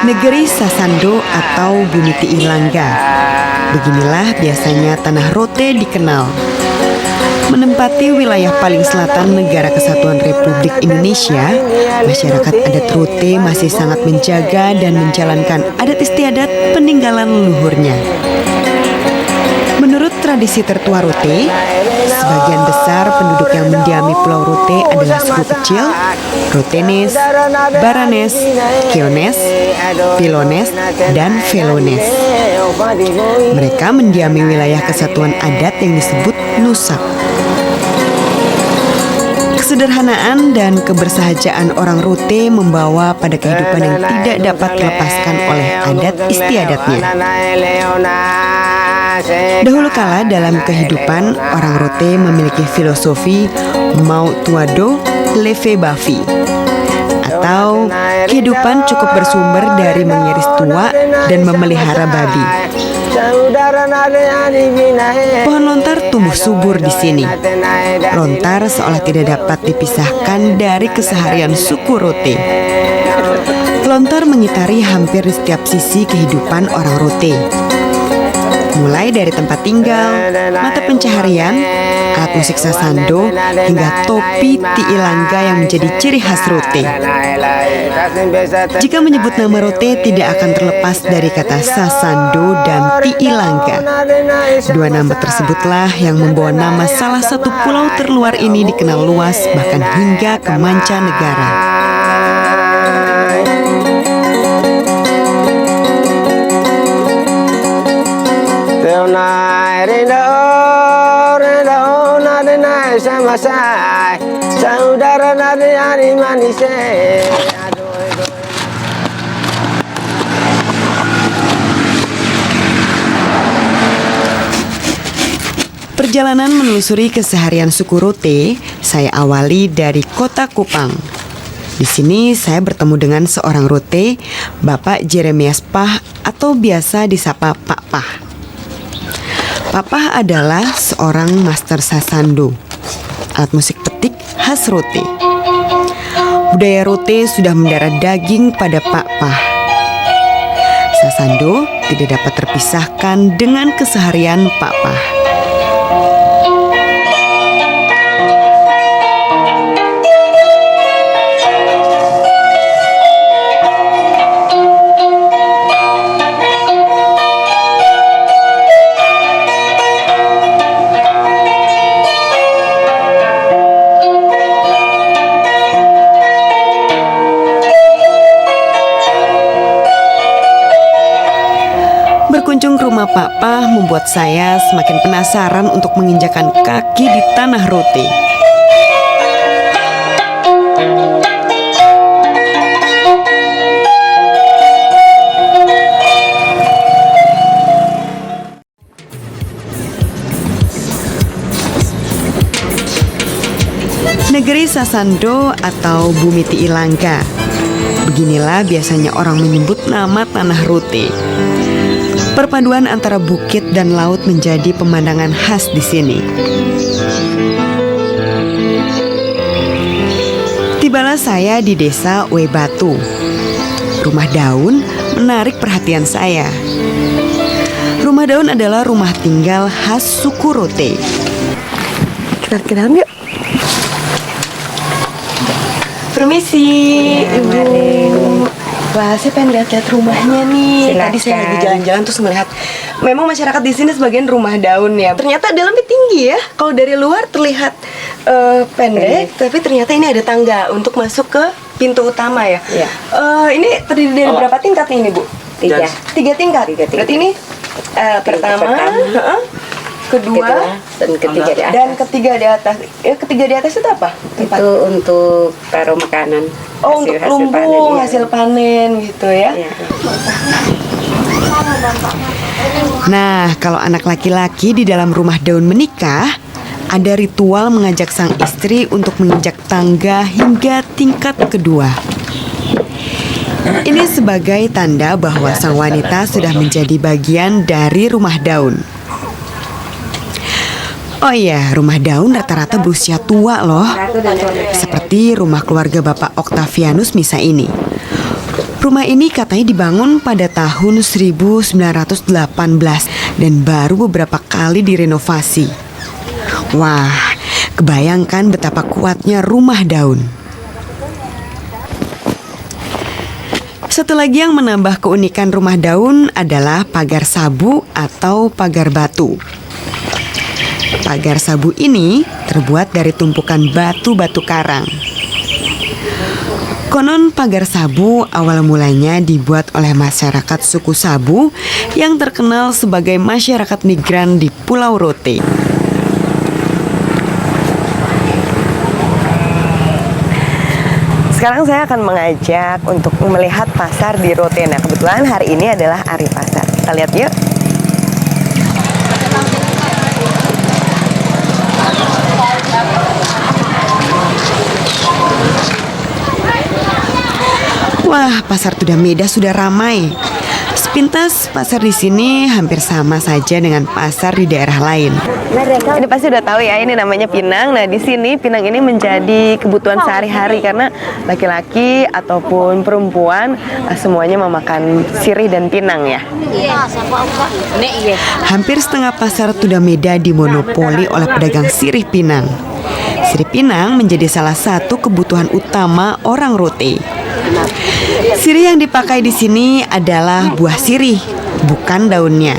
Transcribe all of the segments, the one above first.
Negeri Sasando atau Bumi Tiilangga. Beginilah biasanya tanah Rote dikenal. Menempati wilayah paling selatan Negara Kesatuan Republik Indonesia, masyarakat adat Rote masih sangat menjaga dan menjalankan adat istiadat peninggalan leluhurnya. Menurut tradisi tertua Rote, sebagian besar penduduk yang mendiami Pulau Rote adalah suku kecil, Rotenes, Baranes, Kiones, Pilones, dan Velones. Mereka mendiami wilayah kesatuan adat yang disebut Nusak. Kesederhanaan dan kebersahajaan orang Rote membawa pada kehidupan yang tidak dapat dilepaskan oleh adat istiadatnya. Dahulu kala dalam kehidupan, orang Rote memiliki filosofi Mau Tuado Leve Bafi, atau kehidupan cukup bersumber dari mengiris tua dan memelihara babi. Pohon lontar tumbuh subur di sini. Lontar seolah tidak dapat dipisahkan dari keseharian suku Rote. Lontar mengitari hampir di setiap sisi kehidupan orang Rote. Mulai dari tempat tinggal, mata pencaharian, alat musik Sasando, hingga topi Tiilangga yang menjadi ciri khas Rote. Jika menyebut nama Rote tidak akan terlepas dari kata Sasando dan Tiilangga. Dua nama tersebutlah yang membawa nama salah satu pulau terluar ini dikenal luas bahkan hingga ke mancanegara. Perjalanan menelusuri keseharian suku Rote, saya awali dari kota Kupang. Di sini saya bertemu dengan seorang Rote, Bapak Jeremias Pah atau biasa disapa Pak Pah. Pak Pah adalah seorang master Sasando, alat musik petik khas Rote. Budaya Rote sudah mendarah daging pada Pak Pah. Sasando tidak dapat terpisahkan dengan keseharian Pak Pah. Berkunjung ke rumah Pak Pah membuat saya semakin penasaran untuk menginjakan kaki di tanah Rote. Negeri Sasando atau Bumi Tiilangga. Beginilah biasanya orang menyebut nama tanah Rote. Perpaduan antara bukit dan laut menjadi pemandangan khas di sini. Tibalah saya di desa Webatu. Rumah daun menarik perhatian saya. Rumah daun adalah rumah tinggal khas suku Rote. Kita ke dalam yuk. Permisi, Ibu. Wah, saya pengen lihat-lihat rumahnya nih. Silakan. Tadi saya lagi jalan-jalan terus melihat memang masyarakat di sini sebagian rumah daun ya. Ternyata dalamnya tinggi ya. Kalau dari luar terlihat pendek, tapi ternyata ini ada tangga untuk masuk ke pintu utama ya. Iya. Ini terdiri dari berapa tingkat nih, Bu? Tiga. Tiga tingkat. Tiga tingkat. Berarti ini pertama, kedua, dan ketiga di atas. Ketiga di atas itu apa? Itu untuk taruh makanan. Oh, untuk lumbung hasil panen gitu ya. Iya. Nah, kalau anak laki-laki di dalam rumah daun menikah, ada ritual mengajak sang istri untuk menginjak tangga hingga tingkat kedua. Ini sebagai tanda bahwa sang wanita sudah menjadi bagian dari rumah daun. Oh iya, rumah daun rata-rata berusia tua loh. Seperti rumah keluarga Bapak Octavianus Misa ini. Rumah ini katanya dibangun pada tahun 1918 dan baru beberapa kali direnovasi. Wah, kebayangkan betapa kuatnya rumah daun. Satu lagi yang menambah keunikan rumah daun adalah pagar sabu atau pagar batu. Pagar sabu ini terbuat dari tumpukan batu-batu karang. Konon pagar sabu awal mulanya dibuat oleh masyarakat suku Sabu yang terkenal sebagai masyarakat migran di Pulau Rote. Sekarang saya akan mengajak untuk melihat pasar di Rote. Nah, kebetulan hari ini adalah hari pasar. Kita lihat yuk. Wah, pasar Tudameda sudah ramai. Sepintas pasar di sini hampir sama saja dengan pasar di daerah lain. Ini pasti udah tahu ya, ini namanya pinang. Nah, di sini pinang ini menjadi kebutuhan sehari-hari karena laki-laki ataupun perempuan semuanya memakan sirih dan pinang ya. Hampir setengah pasar Tudameda dimonopoli oleh pedagang sirih pinang. Sirih pinang menjadi salah satu kebutuhan utama orang Rote. Sirih yang dipakai di sini adalah buah sirih, bukan daunnya.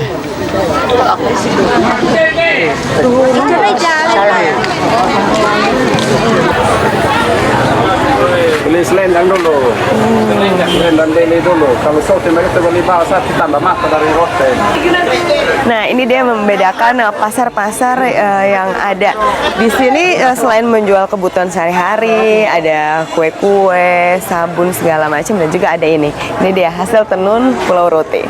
Beli selendang dulu, selendang beli dulu. Kalau sortimen itu beli bahasa ditambah mata dari Rote. Nah, ini dia membedakan pasar-pasar yang ada di sini. Selain menjual kebutuhan sehari-hari, ada kue-kue, sabun segala macam, dan juga ada ini. Ini dia hasil tenun Pulau Rote.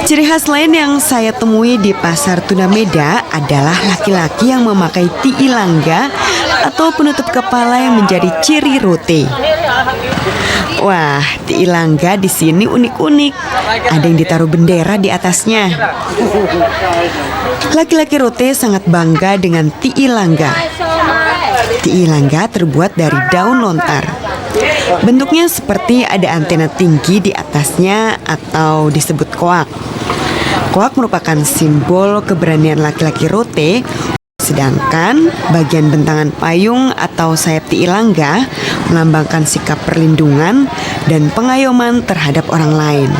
Ciri khas lain yang saya temui di pasar Tudameda adalah laki-laki yang memakai tiilangga atau penutup kepala yang menjadi ciri Rote. Wah, tiilangga di sini unik-unik. Ada yang ditaruh bendera di atasnya. Laki-laki Rote sangat bangga dengan tiilangga. Tiilangga terbuat dari daun lontar. Bentuknya seperti ada antena tinggi di atasnya atau disebut koak. Koak merupakan simbol keberanian laki-laki Rote, sedangkan bagian bentangan payung atau sayap tiilangga melambangkan sikap perlindungan dan pengayoman terhadap orang lain.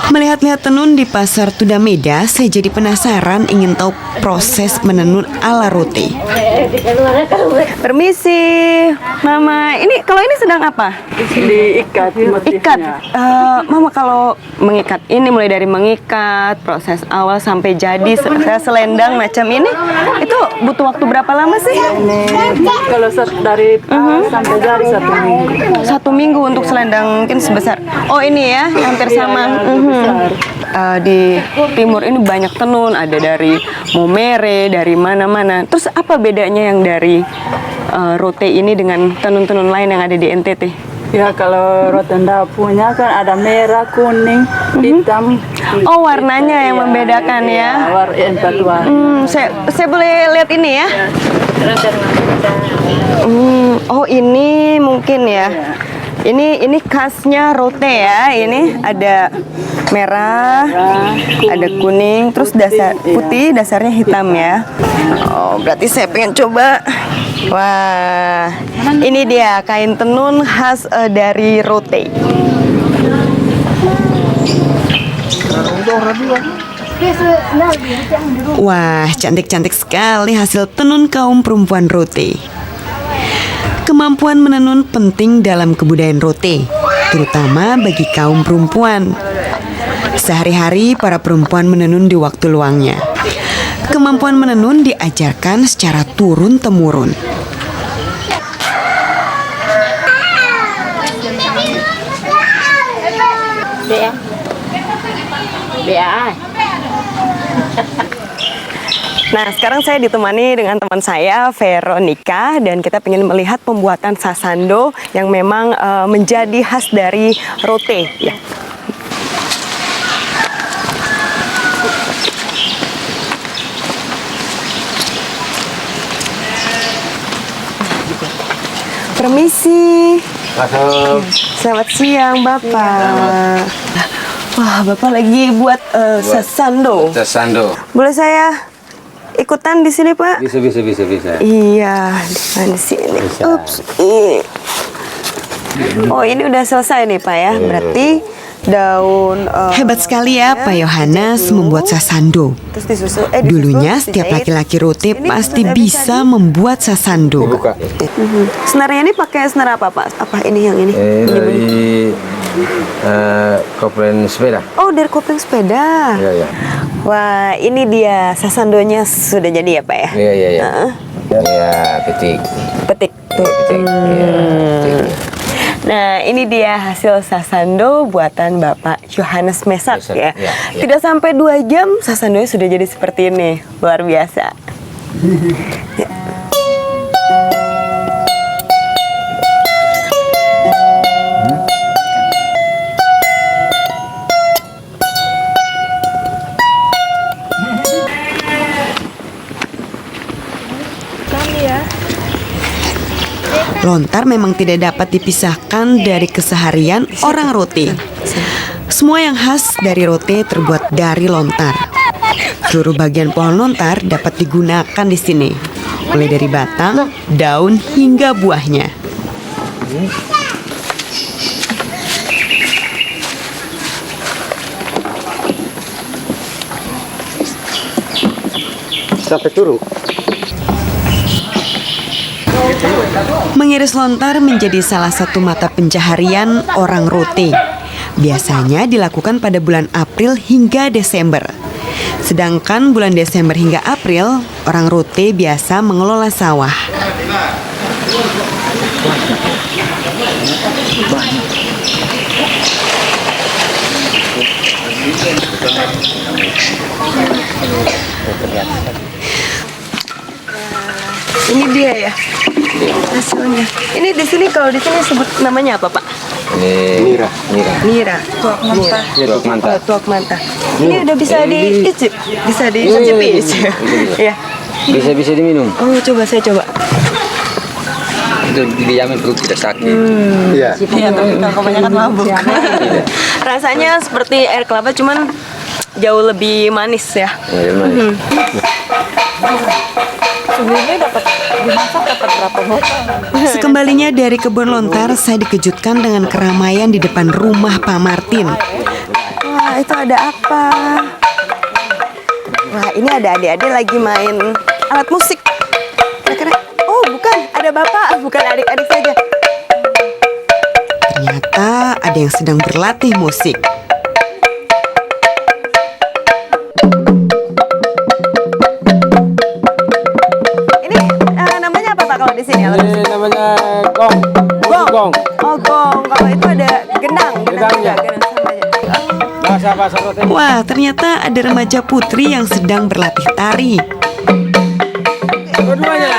Melihat-lihat tenun di pasar Tudameda, saya jadi penasaran ingin tahu proses menenun ala Rote. Permisi, Mama. Ini kalau ini sedang apa? Diikat motifnya. Ikat. Mama kalau mengikat ini mulai dari mengikat, proses awal sampai jadi selendang macam ini, itu butuh waktu berapa lama sih? Kalau dari sampai jadi 1 minggu. 1 minggu untuk selendang mungkin sebesar. Oh ini ya, hampir sama. Di timur ini banyak tenun, ada dari Momere, dari mana-mana. Terus apa bedanya yang dari Rote ini dengan tenun-tenun lain yang ada di NTT? Ya kalau Rotenda punya kan ada merah, kuning, hitam. Oh warnanya yang membedakan ya. Empat warna. Saya boleh lihat ini ya? Oh ini mungkin ya. Ini khasnya Rote ya. Ini ada merah, ada kuning, terus dasar putih, dasarnya hitam ya. Oh, berarti saya pengen coba. Wah, ini dia kain tenun khas dari Rote. Wah, cantik-cantik sekali hasil tenun kaum perempuan Rote. Kemampuan menenun penting dalam kebudayaan Rote, terutama bagi kaum perempuan. Sehari-hari para perempuan menenun di waktu luangnya. Kemampuan menenun diajarkan secara turun-temurun. Nah, sekarang saya ditemani dengan teman saya, Veronica, dan kita ingin melihat pembuatan sasando yang memang menjadi khas dari rote. Ya. Permisi. Masuk. Selamat siang, Bapak. Wah, Bapak lagi buat sasando. Sasando. Boleh saya ikutan di sini, Pak? Bisa. Iya, di sini. Bisa. Ups. Oh, ini udah selesai nih, Pak ya. Berarti daun Hebat sekali ya Pak Yohanes membuat sasando. terus disusul Dulunya disusul, setiap dijahit. laki-laki rote Ini pasti bisa bisa membuat sasando. Buka. Senarnya ini pakai senar apa, Pak? Apa ini yang ini? Dari koplen sepeda. Oh, dari kopling sepeda. Iya. Wah, ini dia sasandonya sudah jadi ya, Pak ya? Iya. Heeh. Ya, petik. Petik tuh. Petik. Iya, petik. Nah, ini dia hasil sasando buatan Bapak Yohanes Mesak Mesak, ya. ya. Tidak sampai 2 jam sasandonya sudah jadi seperti ini. Luar biasa. Ya. Lontar memang tidak dapat dipisahkan dari keseharian orang rote. Semua yang khas dari rote terbuat dari lontar. Seluruh bagian pohon lontar dapat digunakan di sini, mulai dari batang, daun hingga buahnya. Sampai turun. Mengiris lontar menjadi salah satu mata pencaharian orang rote. Biasanya dilakukan pada bulan April hingga Desember. Sedangkan bulan Desember hingga April, orang rote biasa mengelola sawah. Ini dia ya hasilnya. Ini di sini kalau di sini sebut namanya apa, Pak? Ini Nira. Tuak mantah. Ya, tuak mantah. Tuak mantah. Ini udah bisa diicip, bisa dicicipi. Ya. Bisa diminum. Oh, coba saya coba. Itu dijamin perut tidak sakit. Iya. Iya, tapi kalau kebanyakan mabuk. Rasanya seperti air kelapa, cuman jauh lebih manis ya. Ya, gimana? Sekembalinya dari kebun lontar, saya dikejutkan dengan keramaian di depan rumah Pak Martin. Wah, itu ada apa? Wah, ini ada adik-adik lagi main alat musik. Kira-kira, oh bukan, ada bapak, bukan adik-adik saja. Ternyata ada yang sedang berlatih musik. Ini namanya apa, Pak, kalau di sini? Alat musik? Namanya gong. Gong. Oh, gong. Kalau itu ada gendang. Gendangnya. Gendang sama aja. Bahasa rote. Wah, ternyata ada remaja putri yang sedang berlatih tari. Dua-duanya.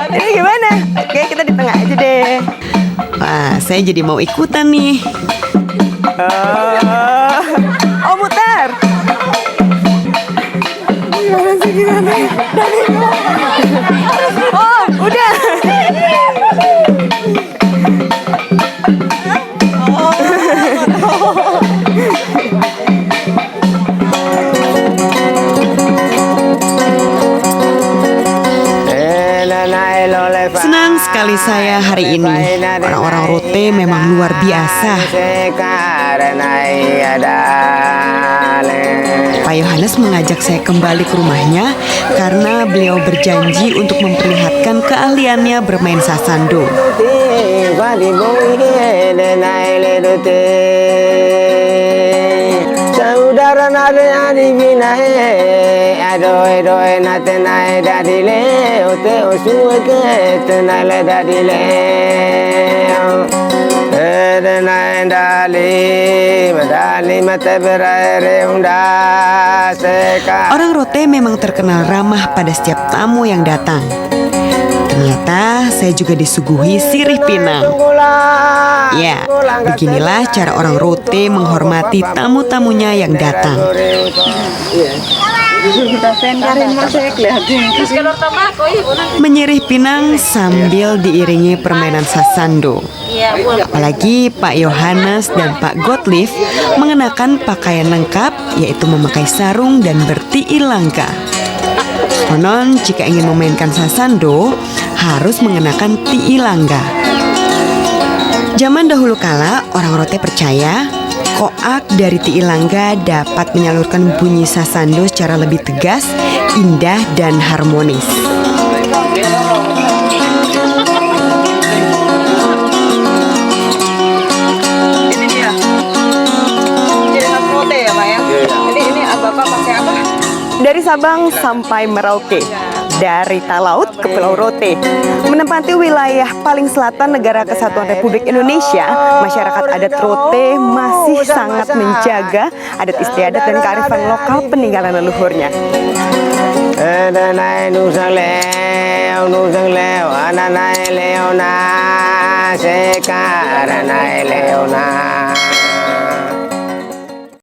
Ini gimana? Oke, kita di tengah aja deh. Wah, saya jadi mau ikutan nih. Oh, muter. Gimana sih, gimana? Oh, udah. Senang sekali saya hari ini. Orang-orang rote memang luar biasa. Pak Yohanes mengajak saya kembali ke rumahnya karena beliau berjanji untuk memperlihatkan keahliannya bermain sasando. Saudara nade ani binae adoe doe nate nae dadile ote osu ke tenale dadile Dana dali madali mata berreunda seka. Orang Rote memang terkenal ramah pada setiap tamu yang datang. Ternyata saya juga disuguhi sirih pinang. Ya, beginilah cara orang Rote menghormati tamu-tamunya yang datang. Menyirih pinang sambil diiringi permainan sasando. Apalagi Pak Yohanes dan Pak Gottlieb mengenakan pakaian lengkap, yaitu memakai sarung dan bertiilangga. Konon jika ingin memainkan sasando harus mengenakan tiilangga. Zaman dahulu kala orang Rote percaya koak dari tiilangga dapat menyalurkan bunyi sasando secara lebih tegas, indah dan harmonis. Ini dia. Ciri khas Rote ya, Pak ya? Ini Bapak pakai apa? Dari Sabang sampai Merauke, dari Talaut ke Pulau Rote, menempati wilayah paling selatan Negara Kesatuan Republik Indonesia, masyarakat adat Rote masih sangat menjaga adat istiadat dan kearifan lokal peninggalan leluhurnya. Danai nusang leo, ananai leona seka, danai leona.